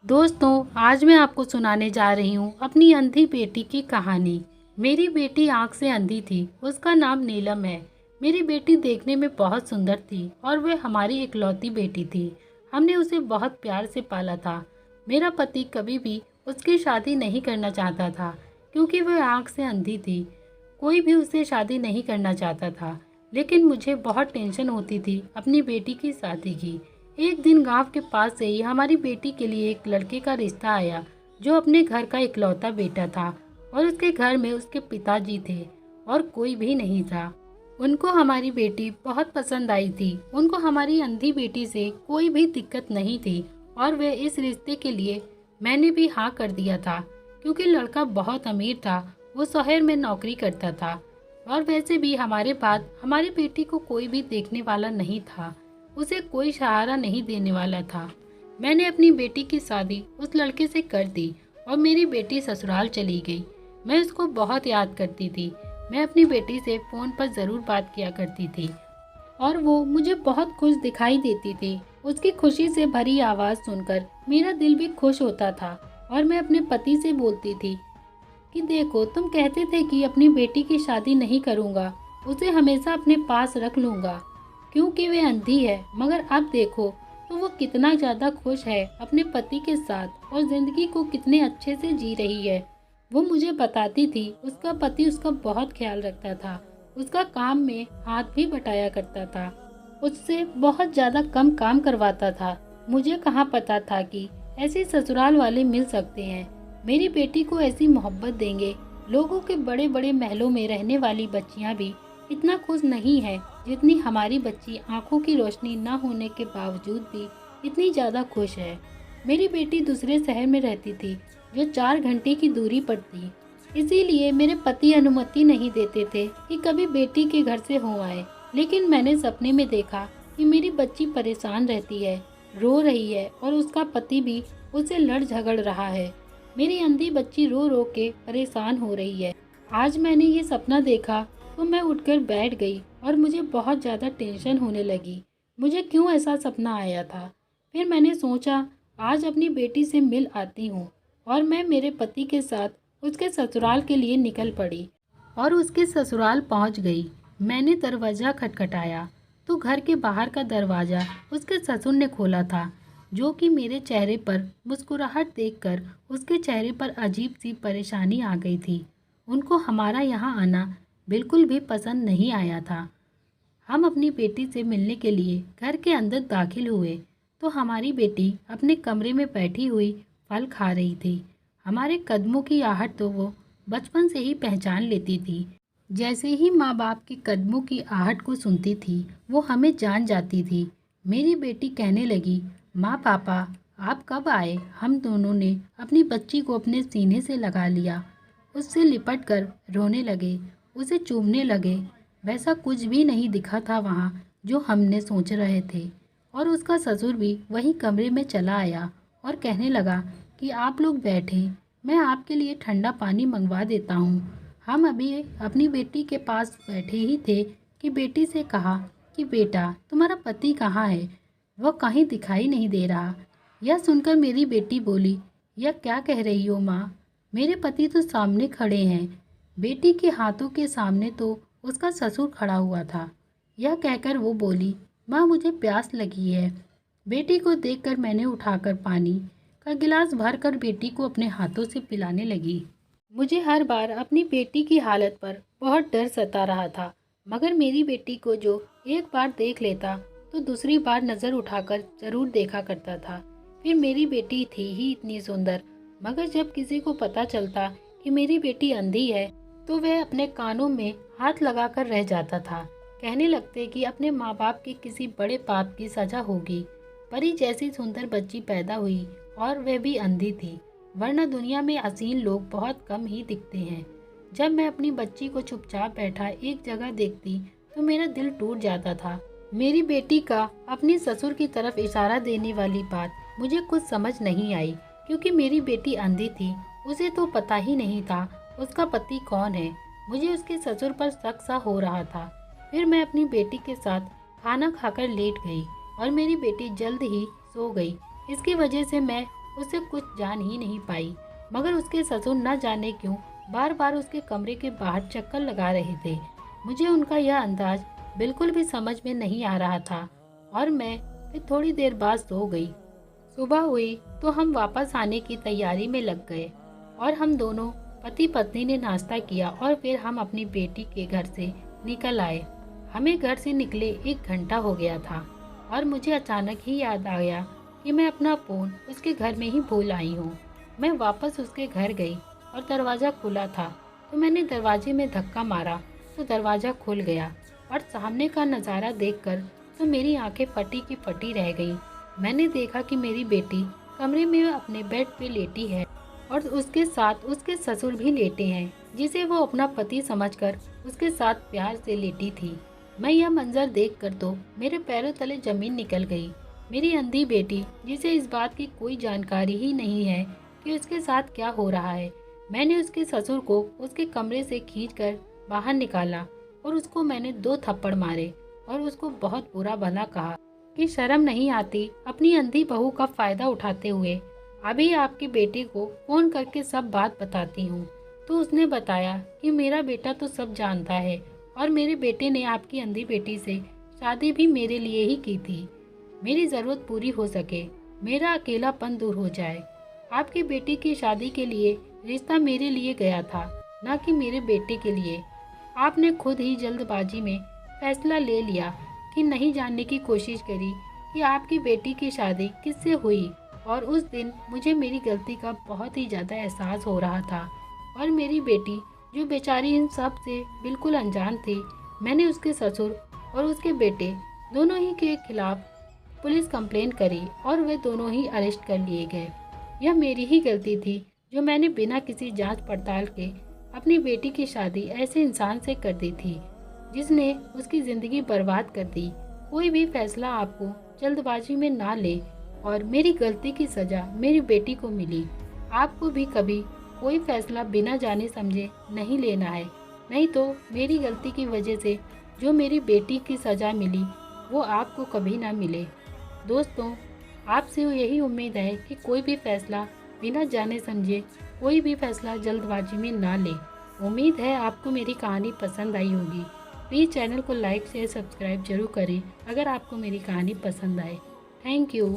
दोस्तों, आज मैं आपको सुनाने जा रही हूँ अपनी अंधी बेटी की कहानी। मेरी बेटी आँख से अंधी थी। उसका नाम नीलम है। मेरी बेटी देखने में बहुत सुंदर थी और वह हमारी इकलौती बेटी थी। हमने उसे बहुत प्यार से पाला था। मेरा पति कभी भी उसकी शादी नहीं करना चाहता था क्योंकि वह आँख से अंधी थी। कोई भी उससे शादी नहीं करना चाहता था, लेकिन मुझे बहुत टेंशन होती थी अपनी बेटी की शादी की। एक दिन गांव के पास से ही हमारी बेटी के लिए एक लड़के का रिश्ता आया जो अपने घर का इकलौता बेटा था और उसके घर में उसके पिताजी थे और कोई भी नहीं था। उनको हमारी बेटी बहुत पसंद आई थी। उनको हमारी अंधी बेटी से कोई भी दिक्कत नहीं थी और वे इस रिश्ते के लिए मैंने भी हाँ कर दिया था क्योंकि लड़का बहुत अमीर था। वो शहर में नौकरी करता था और वैसे भी हमारे बाद हमारी बेटी को कोई भी देखने वाला नहीं था। उसे कोई सहारा नहीं देने वाला था। मैंने अपनी बेटी की शादी उस लड़के से कर दी और मेरी बेटी ससुराल चली गई। मैं उसको बहुत याद करती थी। मैं अपनी बेटी से फ़ोन पर ज़रूर बात किया करती थी और वो मुझे बहुत खुश दिखाई देती थी। उसकी खुशी से भरी आवाज़ सुनकर मेरा दिल भी खुश होता था और मैं अपने पति से बोलती थी कि देखो, तुम कहते थे कि अपनी बेटी की शादी नहीं करूँगा, उसे हमेशा अपने पास रख लूँगा क्योंकि वे अंधी है। मगर अब देखो तो वो कितना ज़्यादा खुश है अपने पति के साथ और ज़िंदगी को कितने अच्छे से जी रही है। वो मुझे बताती थी उसका पति उसका बहुत ख्याल रखता था, उसका काम में हाथ भी बटाया करता था, उससे बहुत ज़्यादा कम काम करवाता था। मुझे कहाँ पता था कि ऐसे ससुराल वाले मिल सकते हैं। मेरी बेटी को ऐसी मोहब्बत देंगे। लोगों के बड़े बड़े महलों में रहने वाली बच्चियाँ भी इतना खुश नहीं है जितनी हमारी बच्ची आंखों की रोशनी न होने के बावजूद भी इतनी ज़्यादा खुश है। मेरी बेटी दूसरे शहर में रहती थी जो 4 घंटे की दूरी पर थी। इसीलिए मेरे पति अनुमति नहीं देते थे कि कभी बेटी के घर से हो आए। लेकिन मैंने सपने में देखा कि मेरी बच्ची परेशान रहती है, रो रही है और उसका पति भी उससे लड़ झगड़ रहा है। मेरी अंधी बच्ची रो रो के परेशान हो रही है। आज मैंने ये सपना देखा तो मैं उठकर बैठ गई और मुझे बहुत ज़्यादा टेंशन होने लगी। मुझे क्यों ऐसा सपना आया था? फिर मैंने सोचा आज अपनी बेटी से मिल आती हूँ और मैं मेरे पति के साथ उसके ससुराल के लिए निकल पड़ी और उसके ससुराल पहुँच गई। मैंने दरवाज़ा खटखटाया तो घर के बाहर का दरवाज़ा उसके ससुर ने खोला था, जो कि मेरे चेहरे पर मुस्कुराहट देखकर उसके चेहरे पर अजीब सी परेशानी आ गई थी। उनको हमारा यहाँ आना बिल्कुल भी पसंद नहीं आया था। हम अपनी बेटी से मिलने के लिए घर के अंदर दाखिल हुए तो हमारी बेटी अपने कमरे में बैठी हुई फल खा रही थी। हमारे कदमों की आहट तो वो बचपन से ही पहचान लेती थी। जैसे ही माँ बाप के कदमों की आहट को सुनती थी वो हमें जान जाती थी। मेरी बेटी कहने लगी, माँ पापा आप कब आए? हम दोनों ने अपनी बच्ची को अपने सीने से लगा लिया, उससे लिपट कर रोने लगे, उसे चूमने लगे। वैसा कुछ भी नहीं दिखा था वहाँ जो हमने सोच रहे थे। और उसका ससुर भी वही कमरे में चला आया और कहने लगा कि आप लोग बैठें, मैं आपके लिए ठंडा पानी मंगवा देता हूँ। हम अभी अपनी बेटी के पास बैठे ही थे कि बेटी से कहा कि बेटा तुम्हारा पति कहाँ है? वह कहीं दिखाई नहीं दे रहा। यह सुनकर मेरी बेटी बोली, यह क्या कह रही हो माँ? मेरे पति तो सामने खड़े हैं। बेटी के हाथों के सामने तो उसका ससुर खड़ा हुआ था। यह कहकर वो बोली, माँ मुझे प्यास लगी है। बेटी को देखकर मैंने उठाकर पानी का गिलास भरकर बेटी को अपने हाथों से पिलाने लगी। मुझे हर बार अपनी बेटी की हालत पर बहुत डर सता रहा था, मगर मेरी बेटी को जो एक बार देख लेता तो दूसरी बार नज़र उठाकर ज़रूर देखा करता था। फिर मेरी बेटी थी ही इतनी सुंदर, मगर जब किसी को पता चलता कि मेरी बेटी अंधी है तो वह अपने कानों में हाथ लगाकर रह जाता था। कहने लगते कि अपने माँ बाप के किसी बड़े पाप की सजा होगी। परी जैसी सुंदर बच्ची पैदा हुई और वह भी अंधी थी, वरना दुनिया में हसीन लोग बहुत कम ही दिखते हैं। जब मैं अपनी बच्ची को चुपचाप बैठा एक जगह देखती तो मेरा दिल टूट जाता था। मेरी बेटी का अपनी ससुर की तरफ इशारा देने वाली बात मुझे कुछ समझ नहीं आई क्योंकि मेरी बेटी अंधी थी। उसे तो पता ही नहीं था उसका पति कौन है। मुझे उसके ससुर पर शक सा हो रहा था। फिर मैं अपनी बेटी के साथ खाना खाकर लेट गई और मेरी बेटी जल्द ही सो गई। इसकी वजह से मैं उससे कुछ जान ही नहीं पाई, मगर उसके ससुर न जाने क्यों बार बार उसके कमरे के बाहर चक्कर लगा रहे थे। मुझे उनका यह अंदाज बिल्कुल भी समझ में नहीं आ रहा था और मैं फिर थोड़ी देर बाद सो गई। सुबह हुई तो हम वापस आने की तैयारी में लग गए और हम दोनों पति पत्नी ने नाश्ता किया और फिर हम अपनी बेटी के घर से निकल आए। हमें घर से निकले 1 घंटा हो गया था और मुझे अचानक ही याद आ गया कि मैं अपना फ़ोन उसके घर में ही भूल आई हूँ। मैं वापस उसके घर गई और दरवाज़ा खुला था तो मैंने दरवाजे में धक्का मारा तो दरवाज़ा खुल गया और सामने का नज़ारा देखकर तो मेरी आंखें फटी की फटी रह गईं। मैंने देखा कि मेरी बेटी कमरे में अपने बेड पे लेटी है और उसके साथ उसके ससुर भी लेटे हैं, जिसे वो अपना पति समझकर उसके साथ प्यार से लेटी थी। मैं यह मंजर देखकर तो मेरे पैरों तले जमीन निकल गई। मेरी अंधी बेटी, जिसे इस बात की कोई जानकारी ही नहीं है कि उसके साथ क्या हो रहा है। मैंने उसके ससुर को उसके कमरे से खींचकर बाहर निकाला और उसको मैंने 2 थप्पड़ मारे और उसको बहुत बुरा भला कहा कि शर्म नहीं आती अपनी अंधी बहू का फायदा उठाते हुए। अभी आपकी बेटी को फोन करके सब बात बताती हूँ। तो उसने बताया कि मेरा बेटा तो सब जानता है और मेरे बेटे ने आपकी अंधी बेटी से शादी भी मेरे लिए ही की थी। मेरी ज़रूरत पूरी हो सके, मेरा अकेलापन दूर हो जाए। आपकी बेटी की शादी के लिए रिश्ता मेरे लिए गया था, ना कि मेरे बेटे के लिए। आपने खुद ही जल्दबाजी में फैसला ले लिया कि नहीं जानने की कोशिश करी कि आपकी बेटी की शादी किससे हुई और उस दिन मुझे मेरी गलती का बहुत ही ज़्यादा एहसास हो रहा था और मेरी बेटी जो बेचारी इन सब से बिल्कुल अनजान थी, मैंने उसके ससुर और उसके बेटे दोनों ही के खिलाफ पुलिस कंप्लेन करी और वे दोनों ही अरेस्ट कर लिए गए। यह मेरी ही गलती थी जो मैंने बिना किसी जांच पड़ताल के अपनी बेटी की शादी ऐसे इंसान से कर दी थी जिसने उसकी ज़िंदगी बर्बाद कर दी। कोई भी फैसला आपको जल्दबाजी में ना ले और मेरी गलती की सज़ा मेरी बेटी को मिली। आपको भी कभी कोई फैसला बिना जाने समझे नहीं लेना है, नहीं तो मेरी गलती की वजह से जो मेरी बेटी की सज़ा मिली वो आपको कभी ना मिले। दोस्तों, आपसे यही उम्मीद है कि कोई भी फैसला बिना जाने समझे कोई भी फैसला जल्दबाजी में ना ले। उम्मीद है आपको मेरी कहानी पसंद आई होगी। प्लीज़ चैनल को लाइक शेयर सब्सक्राइब जरूर करें अगर आपको मेरी कहानी पसंद आए। Thank you.